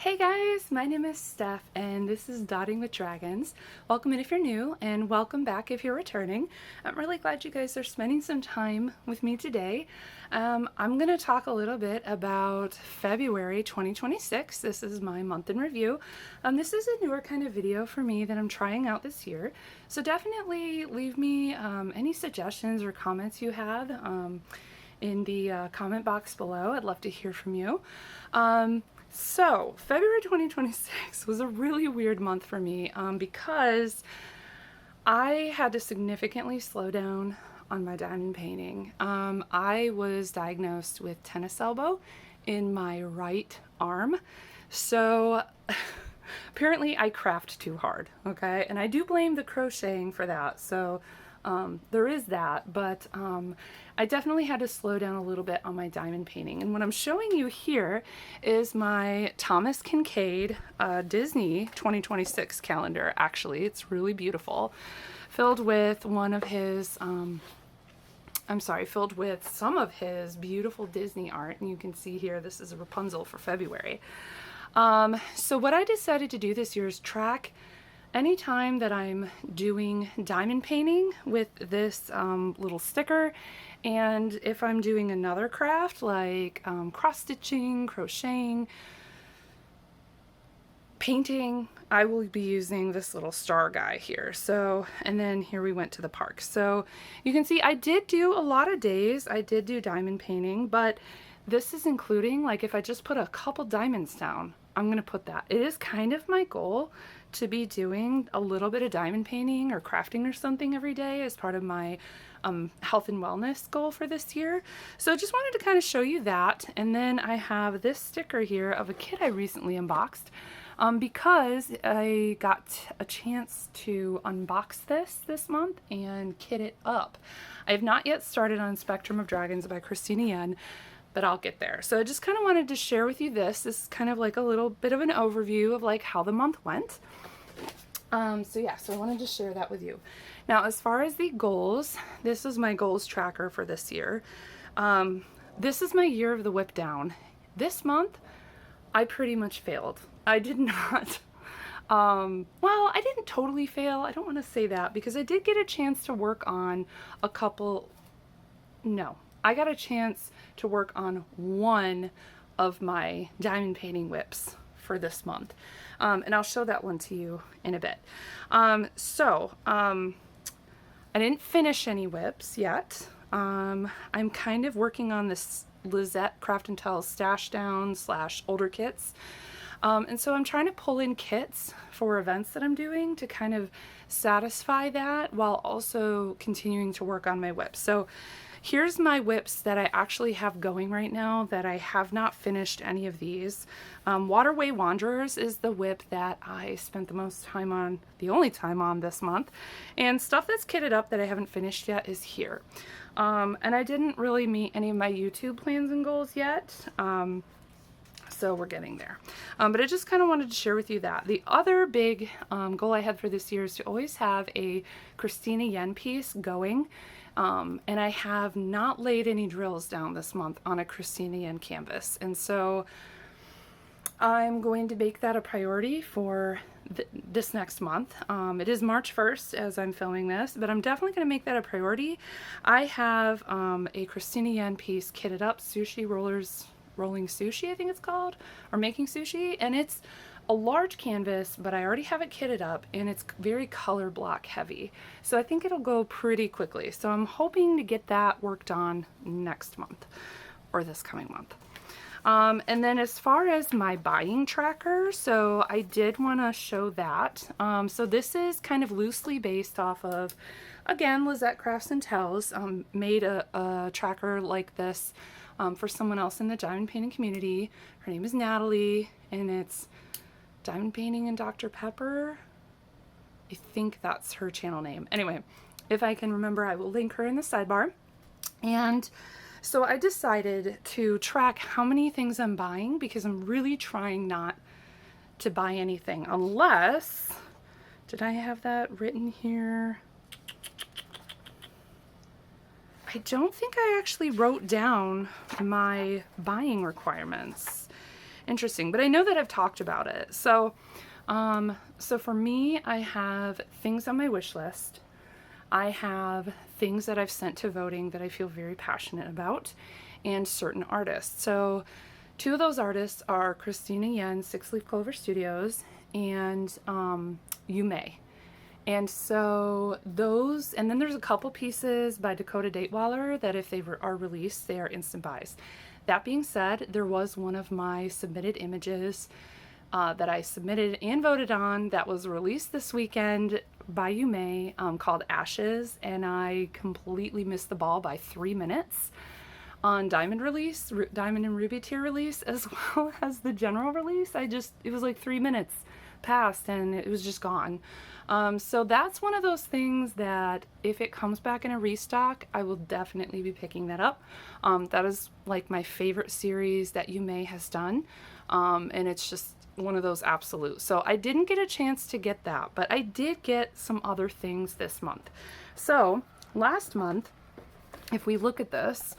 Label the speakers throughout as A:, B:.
A: Hey guys, my name is Steph and this is Dotting with Dragons. Welcome in if you're new and welcome back if you're returning. I'm really glad you guys are spending some time with me today. I'm going to talk a little bit about February 2026. This is my month in review. This is a newer kind of video for me that I'm trying out this year. So definitely leave me any suggestions or comments you had in the comment box below. I'd love to hear from you. So February 2026 was a really weird month for me because I had to significantly slow down on my diamond painting. I was diagnosed with tennis elbow in my right arm. So apparently I craft too hard, okay? And I do blame the crocheting for that. So there is that, but I definitely had to slow down a little bit on my diamond painting. And what I'm showing you here is my Thomas Kincaid Disney 2026 calendar. Actually, it's really beautiful, filled with filled with some of his beautiful Disney art. And you can see here, this is a Rapunzel for February. So what I decided to do this year is track anytime that I'm doing diamond painting with this little sticker, and if I'm doing another craft like cross-stitching, crocheting, painting, I will be using this little star guy here. So, and then here we went to the park. So you can see I did do a lot of days. I did do diamond painting, but this is including, like, if I just put a couple diamonds down, I'm going to put that. It is kind of my goal to be doing a little bit of diamond painting or crafting or something every day as part of my health and wellness goal for this year. So I just wanted to kind of show you that. And then I have this sticker here of a kit I recently unboxed because I got a chance to unbox this month and kit it up. I have not yet started on Spectrum of Dragons by Christina Yen, but I'll get there. So I just kind of wanted to share with you this. This is kind of like a little bit of an overview of like how the month went. So I wanted to share that with you. Now, as far as the goals, this is my goals tracker for this year. This is my year of the whip down. This month, I pretty much failed. I did not, well, I didn't totally fail. I don't want to say that because I did get a chance to work on a couple, no. I got a chance to work on one of my diamond painting whips for this month. And I'll show that one to you in a bit. I didn't finish any whips yet. I'm kind of working on this Lisette Craft and Tell stash down / older kits. And so I'm trying to pull in kits for events that I'm doing to kind of satisfy that while also continuing to work on my whips. So here's my whips that I actually have going right now that I have not finished any of these. Waterway Wanderers is the whip that I spent the most time on, the only time on this month. And stuff that's kitted up that I haven't finished yet is here. And I didn't really meet any of my YouTube plans and goals yet. So we're getting there. But I just kind of wanted to share with you that. The other big goal I had for this year is to always have a Christina Yen piece going. And I have not laid any drills down this month on a Christina Yen canvas. And so I'm going to make that a priority for this next month. It is March 1st as I'm filming this, but I'm definitely going to make that a priority. I have a Christina Yen piece kitted up, sushi rollers, rolling sushi I think it's called, or making sushi, and it's a large canvas, but I already have it kitted up and it's very color block heavy. So I think it'll go pretty quickly. So I'm hoping to get that worked on next month or this coming month. And then as far as my buying tracker, so I did want to show that. So this is kind of loosely based off of, again, Lisette Crafts and Tells, made a tracker like this for someone else in the diamond painting community. Her name is Natalie, and it's Diamond Painting and Dr. Pepper. I think that's her channel name. Anyway, if I can remember, I will link her in the sidebar. And so I decided to track how many things I'm buying because I'm really trying not to buy anything unless, did I have that written here? I don't think I actually wrote down my buying requirements. interesting. But I know that I've talked about it. So for me, I have things on my wish list. I have things that I've sent to voting that I feel very passionate about, and certain artists. So two of those artists are Christina Yen, Six Leaf Clover Studios, and You May. And so those, and then there's a couple pieces by Dakota Datewaller that if they are released, they are instant buys. That being said, there was one of my submitted images that I submitted and voted on that was released this weekend by You May, called Ashes, and I completely missed the ball by 3 minutes on Diamond release, Diamond and Ruby tier release, as well as the general release. It was like 3 minutes passed and it was just gone. So that's one of those things that if it comes back in a restock, I will definitely be picking that up. That is like my favorite series that You May has done. And it's just one of those absolutes. So I didn't get a chance to get that, but I did get some other things this month. So last month, if we look at this,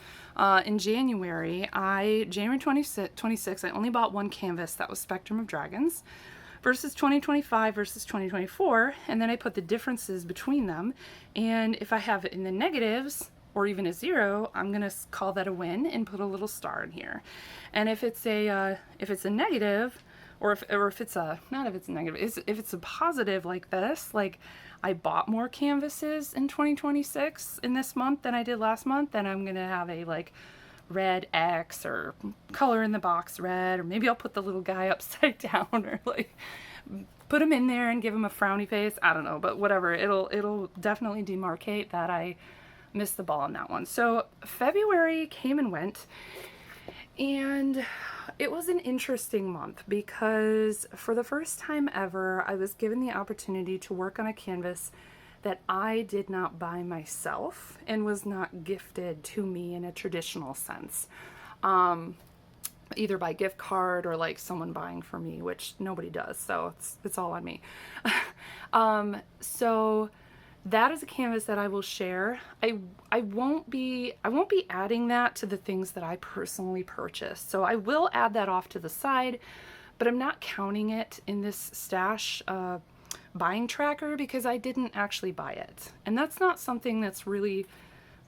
A: in January 26th, I only bought one canvas. That was Spectrum of Dragons versus 2025 versus 2024. And then I put the differences between them. And if I have it in the negatives or even a 0, I'm going to call that a win and put a little star in here. And if it's a negative, or if it's a, not if it's a negative, if it's a positive like this, like I bought more canvases in 2026 in this month than I did last month, then I'm going to have a like red X or color in the box red, or maybe I'll put the little guy upside down or like put him in there and give him a frowny face. I don't know, but whatever. It'll definitely demarcate that I missed the ball on that one. So February came and went, and it was an interesting month because for the first time ever, I was given the opportunity to work on a canvas that I did not buy myself and was not gifted to me in a traditional sense. Either by gift card or like someone buying for me, which nobody does, so it's all on me. So that is a canvas that I will share. I won't be adding that to the things that I personally purchased. So I will add that off to the side, but I'm not counting it in this stash buying tracker because I didn't actually buy it. And that's not something that's really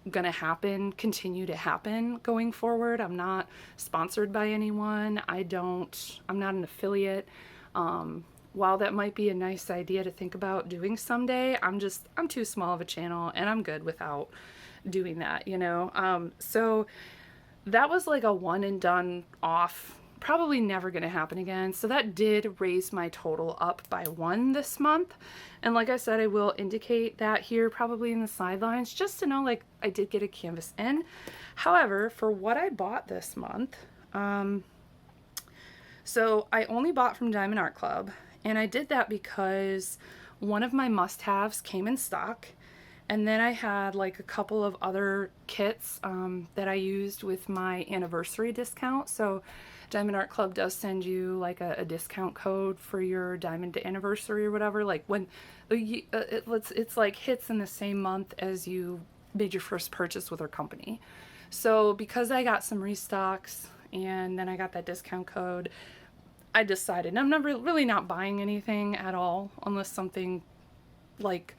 A: gonna continue to happen going forward. I'm not sponsored by anyone. I'm not an affiliate. While that might be a nice idea to think about doing someday, I'm too small of a channel and I'm good without doing that, you know? So that was like a one and done off, probably never going to happen again. So that did raise my total up by 1 this month. And like I said, I will indicate that here probably in the sidelines just to know like I did get a canvas in. However, for what I bought this month, so I only bought from Diamond Art Club, and I did that because one of my must-haves came in stock, and then I had like a couple of other kits that I used with my anniversary discount. So Diamond Art Club does send you like a discount code for your Diamond anniversary or whatever, like when it's like hits in the same month as you made your first purchase with our company. So because I got some restocks and then I got that discount code, I decided I'm really not buying anything at all unless something like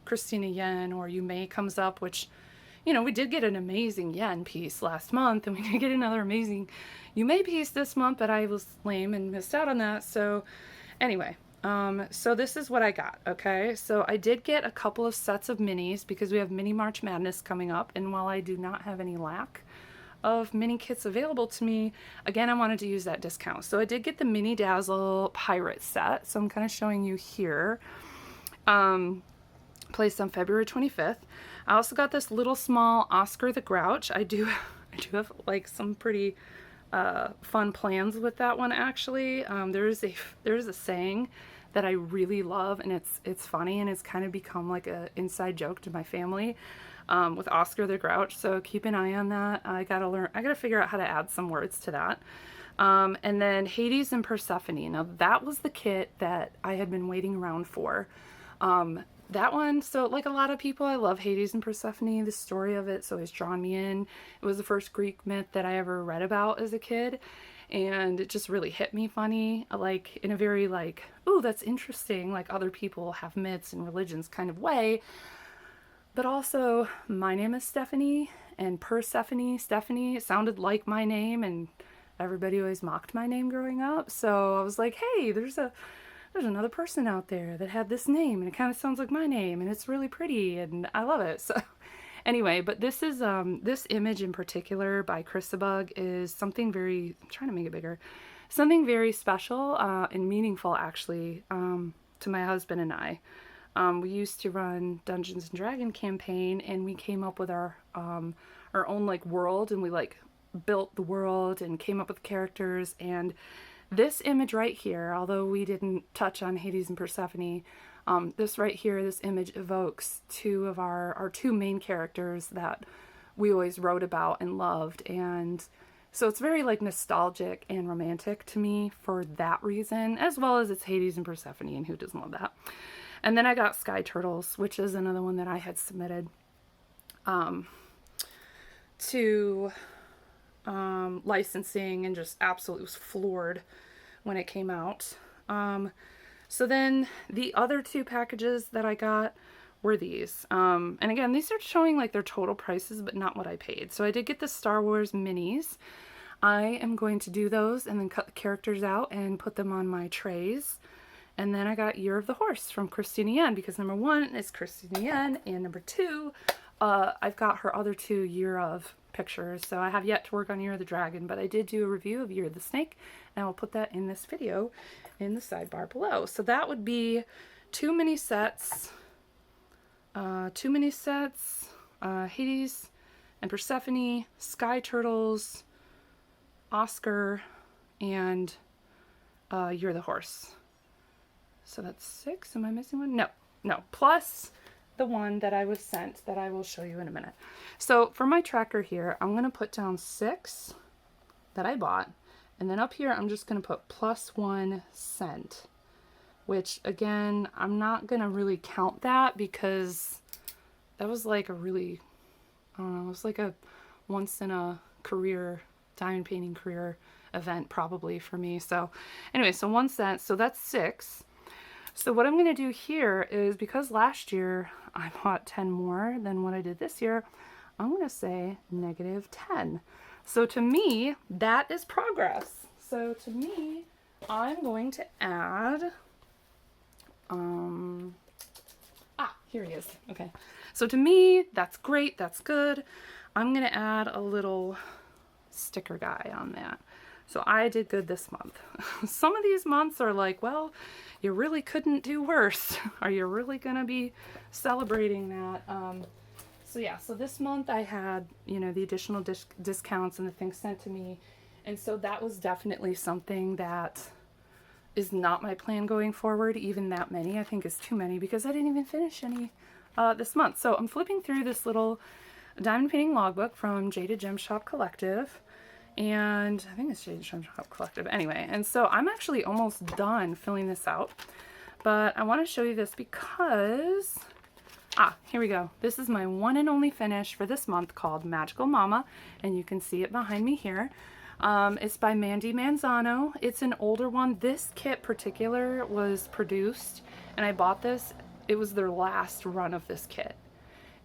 A: Christina Yen or You May comes up, which, you know, we did get an amazing Yen piece last month, and we did get another amazing You May piece this month, but I was lame and missed out on that. So anyway, so this is what I got, okay? So I did get a couple of sets of minis because we have Mini March Madness coming up, and while I do not have any lack of mini kits available to me, again, I wanted to use that discount. So I did get the Mini Dazzle Pirate set, so I'm kind of showing you here. Placed on February 25th. I also got this little small Oscar the Grouch. I do have like some pretty fun plans with that one actually. There's a saying that I really love, and it's funny, and it's kind of become like a inside joke to my family with Oscar the Grouch. So keep an eye on that. I gotta figure out how to add some words to that. And then Hades and Persephone. Now that was the kit that I had been waiting around for. that one, so like a lot of people, I love Hades and Persephone. The story of it's always drawn me in. It was the first Greek myth that I ever read about as a kid, and it just really hit me funny, like in a very like, ooh, that's interesting, like other people have myths and religions kind of way. But also, my name is Stephanie, and Persephone, Stephanie, it sounded like my name, and everybody always mocked my name growing up. So I was like, hey, there's another person out there that had this name, and it kind of sounds like my name, and it's really pretty, and I love it. So anyway, but this is this image in particular by Christabug is something very, I'm trying to make it bigger, something very special and meaningful actually, to my husband and I. We used to run Dungeons and Dragon campaign, and we came up with our own like world, and we like built the world and came up with characters. And this image right here, although we didn't touch on Hades and Persephone, this right here, this image evokes two of our two main characters that we always wrote about and loved. And so it's very like nostalgic and romantic to me for that reason, as well as it's Hades and Persephone, and who doesn't love that? And then I got Sky Turtles, which is another one that I had submitted to licensing, and just absolutely was floored when it came out. So then the other two packages that I got were these. And again, these are showing like their total prices, but not what I paid. So I did get the Star Wars minis. I am going to do those and then cut the characters out and put them on my trays. And then I got Year of the Horse from Christina Yen, because number one is Christina Yen, and number two, I've got her other two Year of pictures. So I have yet to work on Year of the Dragon, but I did do a review of Year of the Snake, and I'll put that in this video in the sidebar below. So that would be two mini sets, Hades and Persephone, Sky Turtles, Oscar, and Year of the Horse. So that's 6. Am I missing one? No. Plus the one that I was sent that I will show you in a minute. So for my tracker here, I'm going to put down 6 that I bought. And then up here, I'm just going to put +1 cent, which again, I'm not going to really count that because that was like a really, I don't know, it was like a once in a career diamond painting career event probably for me. So anyway, so 1 cent. So that's 6. So what I'm going to do here is, because last year I bought 10 more than what I did this year, I'm going to say -10. So to me, that is progress. So to me, I'm going to add, here he is. Okay. So to me, that's great. That's good. I'm going to add a little sticker guy on that. So I did good this month. Some of these months are like, well, you really couldn't do worse. Are you really going to be celebrating that? So yeah, so this month I had, you know, the additional discounts and the things sent to me. And so that was definitely something that is not my plan going forward. Even that many, I think, is too many, because I didn't even finish any this month. So I'm flipping through this little diamond painting logbook from Jaded Gem Shop Collective. And I think it's Jaded Gem Shop Collective. Anyway, and so I'm actually almost done filling this out. But I want to show you this because, here we go. This is my one and only finish for this month, called Magical Mama. And you can see it behind me here. It's by Mandy Manzano. It's an older one. This kit particular was produced, and I bought this. It was their last run of this kit.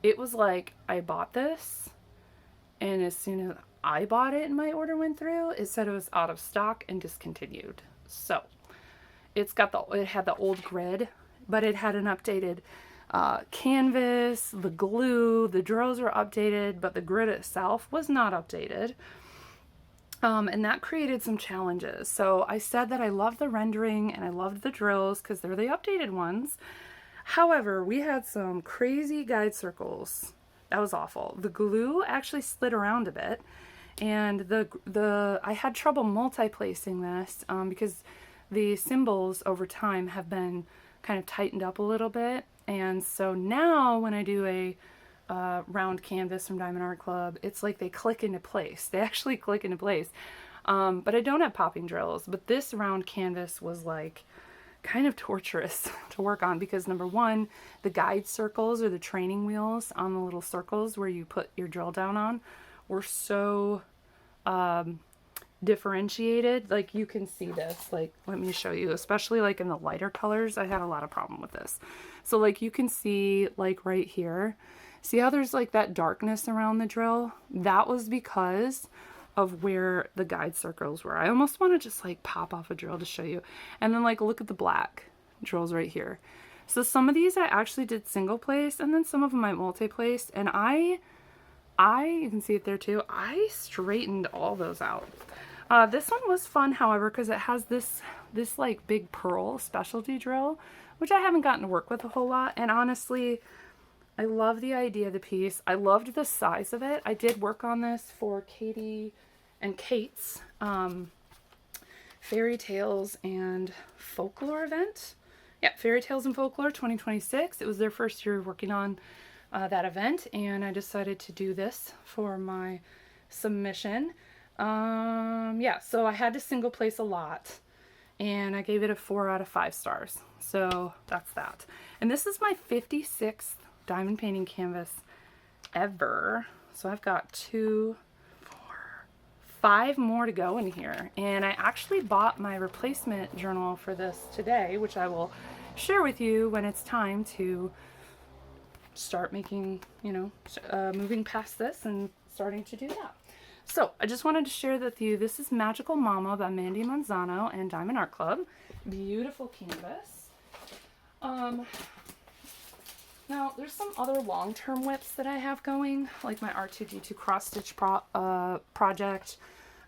A: It was like, I bought this, and as soon as I bought it and my order went through, it said it was out of stock and discontinued. So it had the old grid, but it had an updated canvas, the glue, the drills were updated, but the grid itself was not updated. And that created some challenges. So I said that I loved the rendering and I loved the drills because they're the updated ones. However, we had some crazy guide circles. That was awful. The glue actually slid around a bit, and I had trouble multi-placing this because the symbols over time have been kind of tightened up a little bit. And so now when I do a round canvas from Diamond Art Club, it's like they click into place. They actually click into place. But I don't have popping drills, but this round canvas was like, kind of torturous to work on because number one, the guide circles or the training wheels on the little circles where you put your drill down on were so differentiated. Like you can see this, like let me show you, especially like in the lighter colors. I had a lot of problem with this. So like you can see like right here, see how there's like that darkness around the drill? That was because of where the guide circles were. I almost want to just like pop off a drill to show you. And then like look at the black drills right here. So some of these I actually did single place and then some of them I multi-placed, and I you can see it there too, I straightened all those out. This one was fun, however, because it has this like big pearl specialty drill, which I haven't gotten to work with a whole lot. And honestly, I love the idea of the piece. I loved the size of it. I did work on this for Katie and Kate's Fairy Tales and Folklore event. Yeah, Fairy Tales and Folklore 2026. It was their first year working on that event, and I decided to do this for my submission. Yeah, so I had to single place a lot, and I gave it a 4 out of 5 stars. So that's that. And this is my 56th diamond painting canvas ever. So I've got 2, 4, 5 more to go in here. And I actually bought my replacement journal for this today, which I will share with you when it's time to start making, you know, moving past this and starting to do that. So I just wanted to share with you, this is Magical Mama by Mandy Manzano and Diamond Art Club. Beautiful canvas. Now there's some other long-term whips that I have going, like my R2D2 cross stitch project,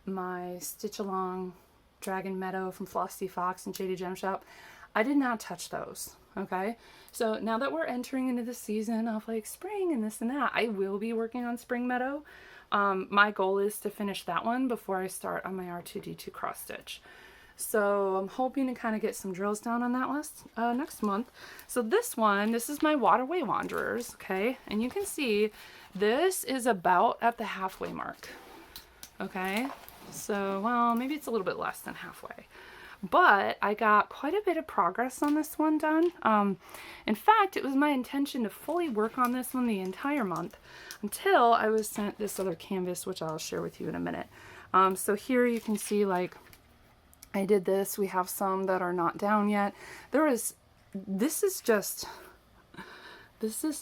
A: my Stitch Along Dragon Meadow from Flossie Fox and Jaded Gem Shop. I did not touch those. Okay, so now that we're entering into the season of like spring and this and that, I will be working on Spring Meadow. My goal is to finish that one before I start on my R2D2 cross stitch. So I'm hoping to kind of get some drills down on that list next month. So this one, this is my Waterway Wanderers, okay? And you can see this is about at the halfway mark, okay? So, well, maybe it's a little bit less than halfway. But I got quite a bit of progress on this one done. In fact, it was my intention to fully work on this one the entire month until I was sent this other canvas, which I'll share with you in a minute. So here you can see, like, I did this. We have some that are not down yet. This is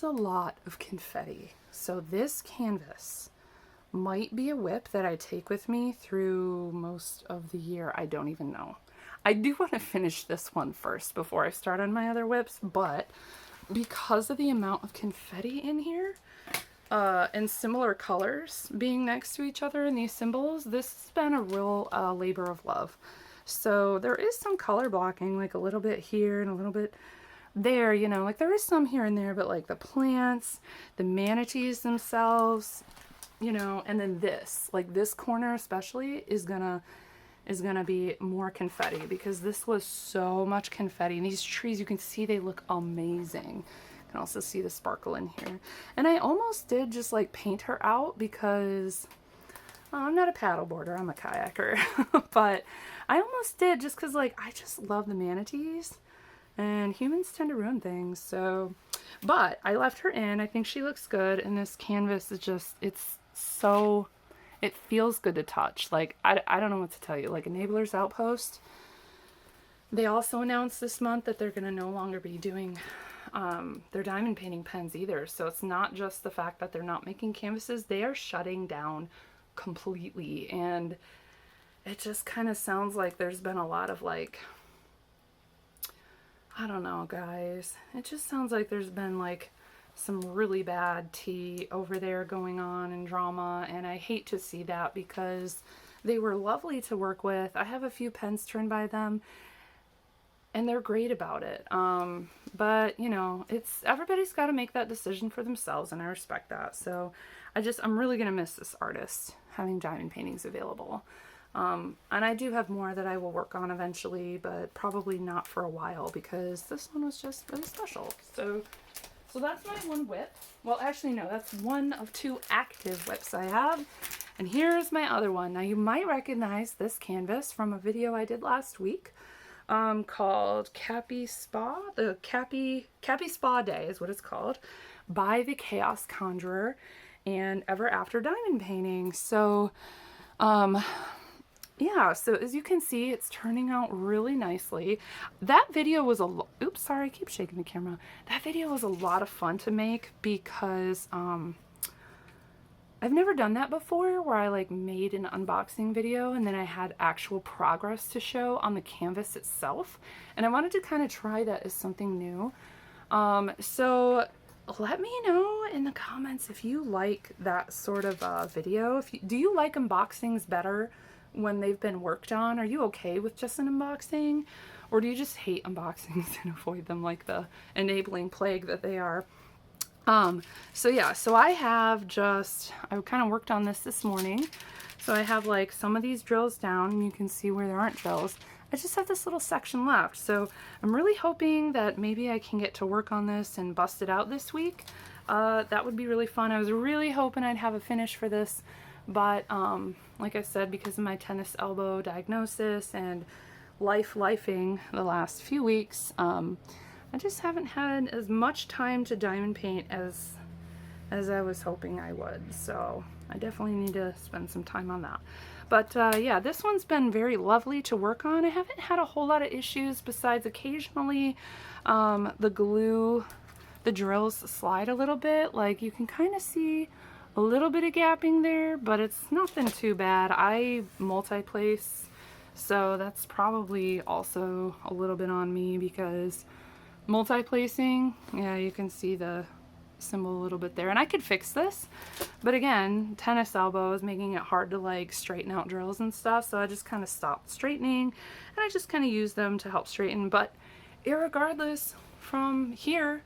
A: a lot of confetti. So this canvas might be a whip that I take with me through most of the year. I don't even know. I do want to finish this one first before I start on my other whips, but because of the amount of confetti in here, and similar colors being next to each other in these symbols, this has been a real labor of love. So there is some color blocking, like a little bit here and a little bit there, you know, like there is some here and there, but like the plants, the manatees themselves, you know, and then this, like this corner especially is gonna be more confetti because this was so much confetti. And these trees, you can see they look amazing. You can also see the sparkle in here. And I almost did just like paint her out because I'm not a paddleboarder, I'm a kayaker. But I almost did just because like I just love the manatees and humans tend to ruin things. So, but I left her in. I think she looks good. And this canvas is just, it feels good to touch. Like, I don't know what to tell you. Like, Enabler's Outpost, they also announced this month that they're going to no longer be doing their diamond painting pens either. So it's not just the fact that they're not making canvases. They are shutting down completely. And it just kind of sounds like there's been a lot of, like, I don't know, guys. It just sounds like there's been, like, some really bad tea over there going on and drama, and I hate to see that because they were lovely to work with. I have a few pens turned by them and they're great about it. But you know, everybody's got to make that decision for themselves, and I respect that. So I'm really gonna miss this artist having diamond paintings available. And I do have more that I will work on eventually, but probably not for a while because this one was just really special. So that's my one whip. Well, actually, no, that's one of 2 active whips I have. And here's my other one. Now, you might recognize this canvas from a video I did last week. called Capy Spa. The Capy Spa Day is what it's called, by the Chaos Conjurer and Ever After Diamond Painting. So, yeah, so as you can see, it's turning out really nicely. That video was oops, sorry, I keep shaking the camera. That video was a lot of fun to make because, I've never done that before, where I like made an unboxing video and then I had actual progress to show on the canvas itself. And I wanted to kind of try that as something new. So let me know in the comments if you like that sort of video. Do you like unboxings better when they've been worked on? Are you okay with just an unboxing? Or do you just hate unboxings and avoid them like the enabling plague that they are? So yeah, so I kind of worked on this morning. So I have like some of these drills down, and you can see where there aren't drills. I just have this little section left. So I'm really hoping that maybe I can get to work on this and bust it out this week. That would be really fun. I was really hoping I'd have a finish for this, but like I said, because of my tennis elbow diagnosis and lifing the last few weeks, I just haven't had as much time to diamond paint as I was hoping I would. So I definitely need to spend some time on that. But yeah, this one's been very lovely to work on. I haven't had a whole lot of issues besides occasionally the drills slide a little bit. Like you can kind of see a little bit of gapping there, but it's nothing too bad. I multi-place, so that's probably also a little bit on me because multi-placing, yeah, you can see the symbol a little bit there, and I could fix this, but again, tennis elbow is making it hard to like straighten out drills and stuff, so I just kind of stopped straightening and I just kind of use them to help straighten. But irregardless, from here,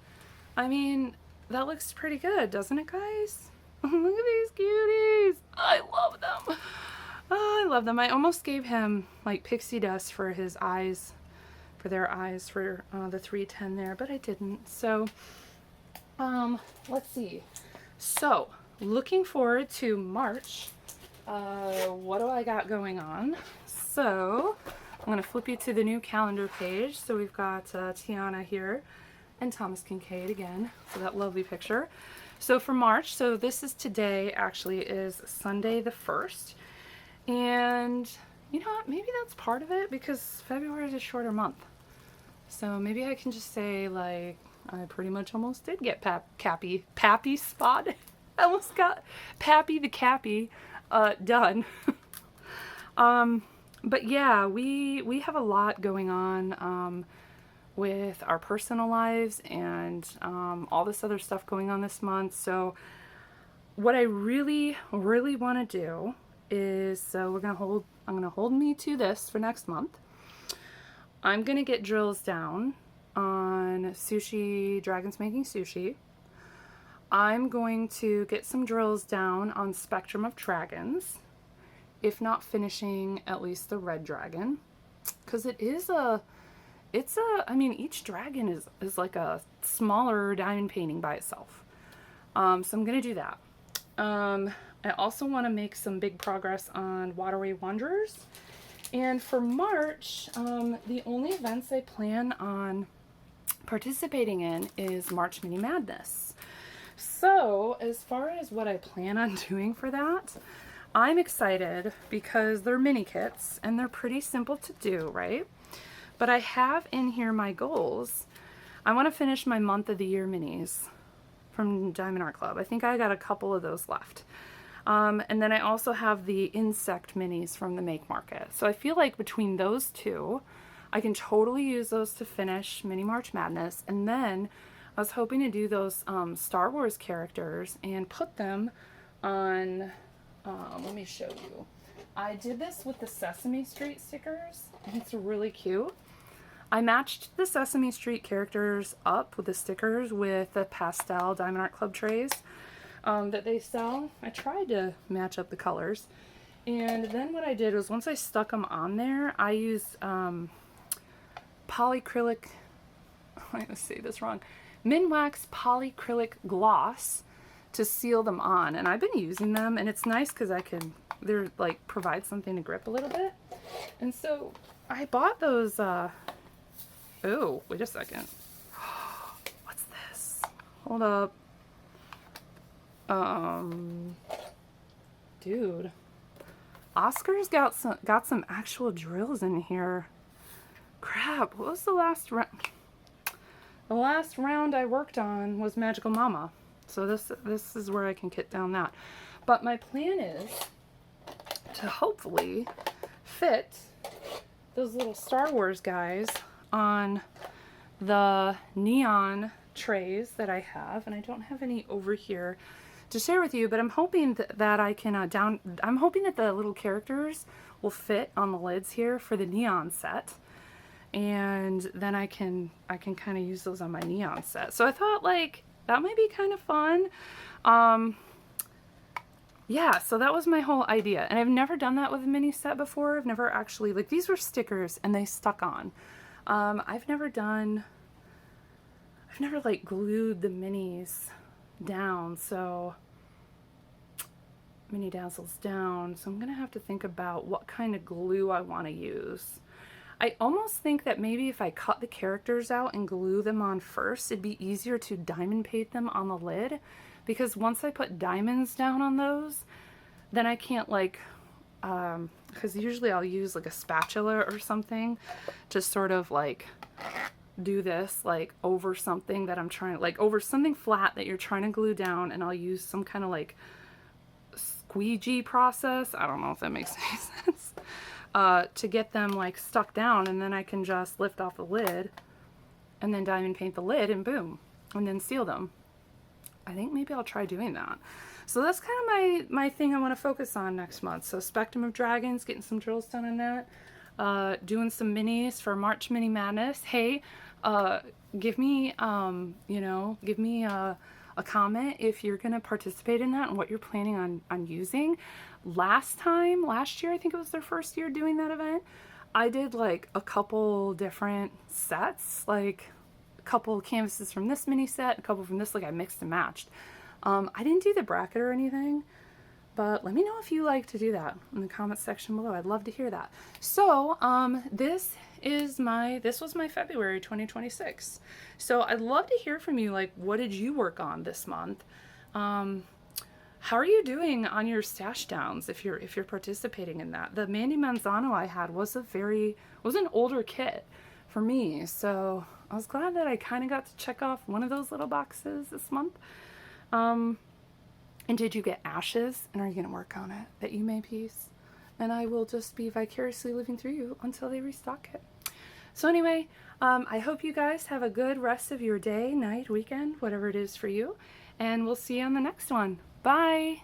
A: I mean, that looks pretty good, doesn't it, guys? Look at these cuties. I love them. Oh, I love them. I almost gave him like pixie dust for his eyes, for their eyes, for the 310 there, but I didn't. So let's see. So looking forward to March. What do I got going on? So I'm going to flip you to the new calendar page. So we've got Tiana here and Thomas Kincaid again for that lovely picture. So for March, so this is today, actually is Sunday the 1st. And you know what, maybe that's part of it because February is a shorter month. So maybe I can just say, like, I pretty much almost did get Pappy spot. I almost got Pappy the Capy done. But yeah, we have a lot going on with our personal lives and all this other stuff going on this month. So what I really want to do is, so I'm gonna hold me to this for next month. I'm gonna get drills down on sushi, Dragons Making Sushi. I'm going to get some drills down on Spectrum of Dragons, if not finishing at least the red dragon, because I mean, each dragon is like a smaller diamond painting by itself. So I'm gonna do that. I also want to make some big progress on Waterway Wanderers. And for March, the only events I plan on participating in is March Mini Madness. So as far as what I plan on doing for that, I'm excited because they're mini kits and they're pretty simple to do, right? But I have in here my goals. I want to finish my month of the year minis from Diamond Art Club. I think I got a couple of those left. And then I also have the insect minis from the Make Market. So I feel like between those two, I can totally use those to finish Mini March Madness. And then I was hoping to do those Star Wars characters and put them on, let me show you. I did this with the Sesame Street stickers. It's really cute. I matched the Sesame Street characters up with the stickers with the pastel Diamond Art Club trays that they sell. I tried to match up the colors. And then what I did was once I stuck them on there, I used polyacrylic, I'm going to say this wrong, Minwax polyacrylic gloss to seal them on. And I've been using them and it's nice because they're like provide something to grip a little bit. And so I bought those Oh, wait a second. What's this? Hold up. Dude. Oscar's got some actual drills in here. Crap, what was the last round? The last round I worked on was Magical Mama. So this is where I can get down that. But my plan is to hopefully fit those little Star Wars guys on the neon trays that I have, and I don't have any over here to share with you, but I'm hoping that I can I'm hoping that the little characters will fit on the lids here for the neon set, and then I can kind of use those on my neon set. So I thought like that might be kind of fun. Yeah, so that was my whole idea, and I've never done that with a mini set before. I've never actually, like, these were stickers and they stuck on. I've never like glued the minis down, so mini dazzles down, so I'm gonna have to think about what kind of glue I want to use. I almost think that maybe if I cut the characters out and glue them on first, it'd be easier to diamond paint them on the lid, because once I put diamonds down on those, then I can't like, because usually I'll use like a spatula or something to sort of like do this like over something that I'm trying, like over something flat that you're trying to glue down, and I'll use some kind of like squeegee process, I don't know if that makes any sense, to get them like stuck down, and then I can just lift off the lid and then diamond paint the lid and boom, and then seal them. I think maybe I'll try doing that. So that's kind of my thing I want to focus on next month. So Spectrum of Dragons, getting some drills done on that, doing some minis for March Mini Madness. Hey, give me, you know, give me a comment if you're going to participate in that and what you're planning on using. Last year, I think it was their first year doing that event, I did like a couple different sets, like a couple canvases from this mini set, a couple from this, like I mixed and matched. I didn't do the bracket or anything, but let me know if you like to do that in the comment section below. I'd love to hear that. So this was my February 2026. So I'd love to hear from you, like what did you work on this month? How are you doing on your stash downs if you're participating in that? The Mandy Manzano I had was an older kit for me, so I was glad that I kind of got to check off one of those little boxes this month. And did you get ashes, and are you going to work on it? That you may piece, and I will just be vicariously living through you until they restock it. So anyway, I hope you guys have a good rest of your day, night, weekend, whatever it is for you, and we'll see you on the next one. Bye!